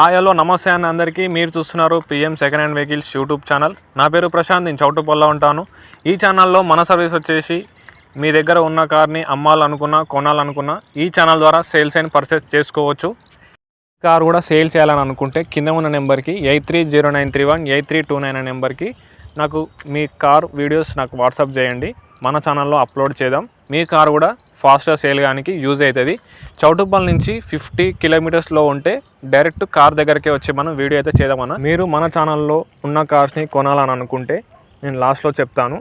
Hello నమస్తే అన్న అందరికీ. మీరు చూస్తున్నారు PM second hand vehicles YouTube channel. నా పేరు ప్రశాంత్, నేను చౌటుప్పల్లో ఉంటాను. ఈ ఛానల్లో మన సర్వీస్ వచ్చేసి మీ దగ్గర ఉన్న కార్ని అమ్మాలనుకున్నా కొనాలనుకున్నా ఈ ఛానల్ ద్వారా సేల్స్ అండ్ పర్చేస్ చేసుకోవచ్చు. కార్ కూడా సేల్ చేయాలని అనుకుంటే కింద ఉన్న నెంబర్కి 8309318329 అనే నెంబర్కి నాకు మీ కార్ వీడియోస్ నాకు వాట్సాప్ చేయండి. మన ఛానల్లో అప్లోడ్ చేద్దాం. మీ కార్ కూడా ఫాస్ట్గా సేల్ కానికి యూజ్ అవుతుంది. చౌటుప్పల్ నుంచి 50 కిలోమీటర్స్లో ఉంటే డైరెక్ట్ కార్ దగ్గరికే వచ్చి మనం వీడియో అయితే చేద్దామన్నా. మీరు మన ఛానల్లో ఉన్న కార్స్ని కొనాలని అనుకుంటే నేను లాస్ట్లో చెప్తాను.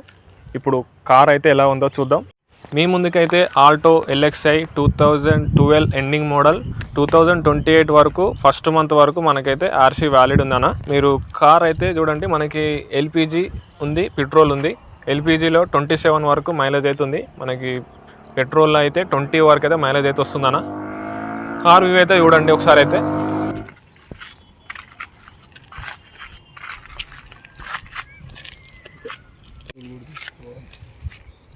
ఇప్పుడు కార్ అయితే ఎలా ఉందో చూద్దాం. మీ ముందుకైతే ఆల్టో ఎల్ఎక్స్ఐ 2012 ఎండింగ్ మోడల్ 2028 వరకు ఫస్ట్ మంత్ వరకు మనకైతే ఆర్సీ వ్యాలిడ్ ఉందన్న. మీరు కార్ అయితే చూడండి, మనకి ఎల్పిజి ఉంది, పెట్రోల్ ఉంది. ఎల్పిజిలో 27 వరకు మైలేజ్ అవుతుంది, మనకి పెట్రోల్లో అయితే 20 వరకు అయితే మైలేజ్ అయితే వస్తుందన్న. కార్ వ్యూ అయితే చూడండి ఒకసారి. అయితే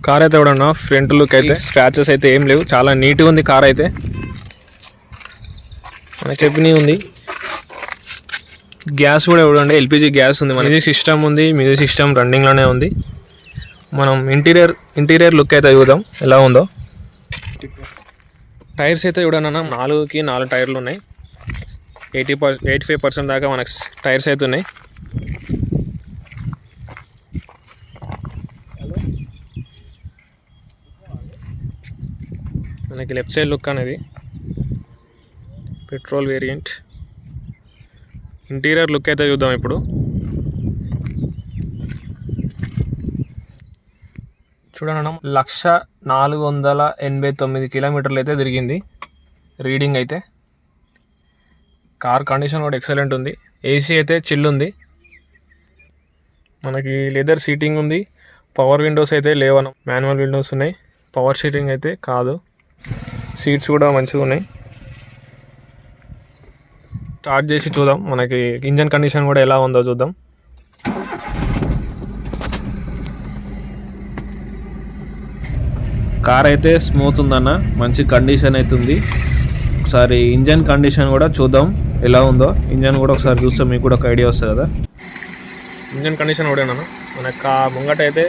కార్ అయితే చూడండి, ఫ్రంట్ లుక్ అయితే స్క్రాచెస్ అయితే ఏం లేవు, చాలా నీట్గా ఉంది కార్ అయితే. మన చెప్పినవి ఉంది. గ్యాస్ కూడా చూడండి, ఎల్పిజి గ్యాస్ ఉంది. మ్యూజిక్ సిస్టమ్ ఉంది, మ్యూజిక్ సిస్టమ్ రన్నింగ్లోనే ఉంది. మనం ఇంటీరియర్ లుక్ అయితే చూద్దాం ఎలా ఉందో. టైర్స్ అయితే చూడండి అన్న, 4కి 4 టైర్లు ఉన్నాయి. 85% దాకా మనకు టైర్స్ అయితే ఉన్నాయి. మనకి లెఫ్ట్ సైడ్ లుక్ అనేది పెట్రోల్ వేరియంట్. ఇంటీరియర్ లుక్ అయితే చూద్దాం ఇప్పుడు. చూడండి, 1,489 కిలోమీటర్లు అయితే తిరిగింది రీడింగ్ అయితే. కార్ కండిషన్ కూడా ఎక్సలెంట్ ఉంది. ఏసీ అయితే చిల్ ఉంది. మనకి లెదర్ సీటింగ్ ఉంది. పవర్ విండోస్ అయితే లేవను, మాన్యువల్ విండోస్ ఉన్నాయి. పవర్ సీటింగ్ అయితే కాదు. సీట్స్ కూడా మంచిగా ఉన్నాయి. స్టార్ట్ చేసి చూద్దాం, మనకి ఇంజన్ కండిషన్ కూడా ఎలా ఉందో చూద్దాం. కార్ అయితే స్మూత్ ఉందన్న, మంచి కండిషన్ అయితే ఉంది. ఒకసారి ఇంజన్ కండిషన్ కూడా చూద్దాం ఎలా ఉందో. ఇంజన్ కూడా ఒకసారి చూస్తే మీకు కూడా ఒక ఐడియా వస్తుంది కదా. ఇంజన్ కండిషన్ కూడా అన్న, మనకు ముంగట అయితే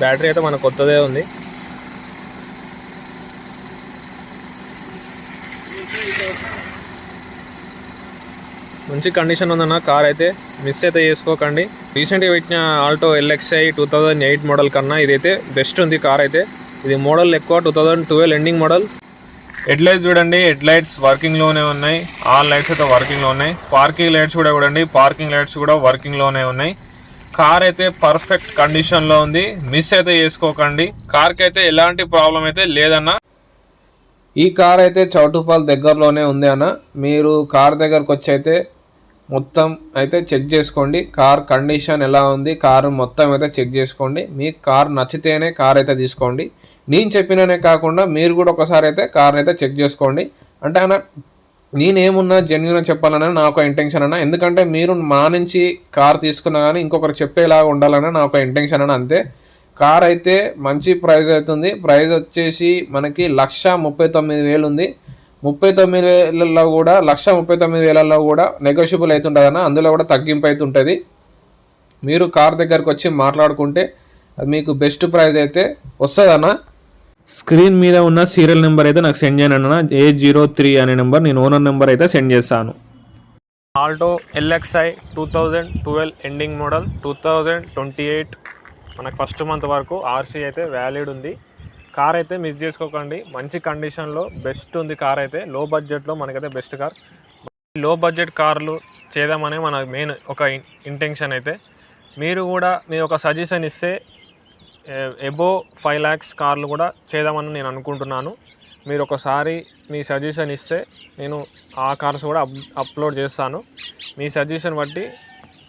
బ్యాటరీ అయితే మనకు కొత్తదే ఉంది. మంచి కండిషన్ ఉందన్న కార్ అయితే, మిస్ అయితే చేసుకోకండి. రీసెంట్గా పెట్టిన ఆల్టో ఎల్ఎక్స్ఐ 2008 మోడల్ కన్నా ఇదైతే బెస్ట్ ఉంది కార్ అయితే. ఇది మోడల్ ఎక్కువ 2012 ఎండింగ్ మోడల్. హెడ్ లైట్స్ చూడండి, హెడ్ లైట్స్ వర్కింగ్లోనే ఉన్నాయి. ఆల్ లైట్స్ అయితే వర్కింగ్లో ఉన్నాయి. పార్కింగ్ లైట్స్ కూడా చూడండి, పార్కింగ్ లైట్స్ కూడా వర్కింగ్లోనే ఉన్నాయి. కార్ అయితే పర్ఫెక్ట్ కండిషన్లో ఉంది, మిస్ అయితే చేసుకోకండి. కార్కి అయితే ఎలాంటి ప్రాబ్లం అయితే లేదన్న. ఈ కార్ అయితే చౌటుప్పల్ దగ్గరలోనే ఉంది అన్న. మీరు కార్ దగ్గరకు వచ్చి అయితే మొత్తం అయితే చెక్ చేసుకోండి. కార్ కండిషన్ ఎలా ఉంది, కారు మొత్తం అయితే చెక్ చేసుకోండి. మీకు కార్ నచ్చితేనే కార్ అయితే తీసుకోండి. నేను చెప్పిననే కాకుండా మీరు కూడా ఒకసారి అయితే కార్ని అయితే చెక్ చేసుకోండి. అంటే అన్న, నేనేమున్నా జెన్యున్గా చెప్పాలన్నా నా ఒక ఇంటెన్షన్ అన్న. ఎందుకంటే మీరు మా నుంచి కార్ తీసుకున్నా కానీ ఇంకొకరు చెప్పేలాగా ఉండాలన్నా నా ఒక ఇంటెన్షన్ అన్న, అంతే. కార్ అయితే మంచి ప్రైస్ అవుతుంది. ప్రైస్ వచ్చేసి మనకి 1,39,000 ఉంది. 39,000 కూడా 1,39,000 కూడా నెగోషియబుల్ అవుతుంటుంది అన్న. అందులో కూడా తగ్గింపు అవుతుంటుంది. మీరు కార్ దగ్గరకు వచ్చి మాట్లాడుకుంటే అది మీకు బెస్ట్ ప్రైస్ అయితే వస్తుంది అన్న. స్క్రీన్ మీద ఉన్న సీరియల్ నెంబర్ అయితే నాకు సెండ్ చేయండి అన్న. A03 అనే నెంబర్, నేను ఓనర్ నెంబర్ అయితే సెండ్ చేస్తాను. ఆల్టో ఎల్ఎక్స్ఐ 2012 ఎండింగ్ మోడల్ 2028 మనకు ఫస్ట్ మంత్ వరకు ఆర్సీ అయితే వ్యాలిడ్ ఉంది. కార్ అయితే మిస్ చేసుకోకండి, మంచి కండిషన్లో బెస్ట్ ఉంది కార్ అయితే. లో బడ్జెట్లో మనకైతే బెస్ట్ కార్. లో బడ్జెట్ కార్లు చేద్దామనే మన మెయిన్ ఒక ఇంటెన్షన్ అయితే. మీరు కూడా మీ ఒక సజెషన్ ఇస్తే ఎబో 5 lakhs కార్లు కూడా చేద్దామని నేను అనుకుంటున్నాను. మీరు ఒకసారి మీ సజెషన్ ఇస్తే నేను ఆ కార్స్ కూడా అప్లోడ్ చేస్తాను. మీ సజెషన్ బట్టి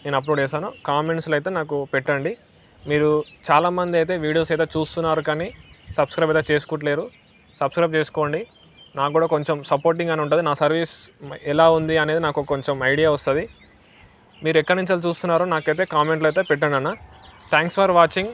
నేను అప్లోడ్ చేస్తాను. కామెంట్స్లో అయితే నాకు పెట్టండి. మీరు చాలామంది అయితే వీడియోస్ అయితే చూస్తున్నారు కానీ సబ్స్క్రైబ్ అయితే చేసుకోవట్లేరు. సబ్స్క్రైబ్ చేసుకోండి, నాకు కూడా కొంచెం సపోర్టింగ్ అని ఉంటుంది. నా సర్వీస్ ఎలా ఉంది అనేది నాకు కొంచెం ఐడియా వస్తుంది. మీరు ఎక్కడి నుంచి చూస్తున్నారో నాకైతే కామెంట్లో అయితే పెట్టండి అన్న. Thanks for watching.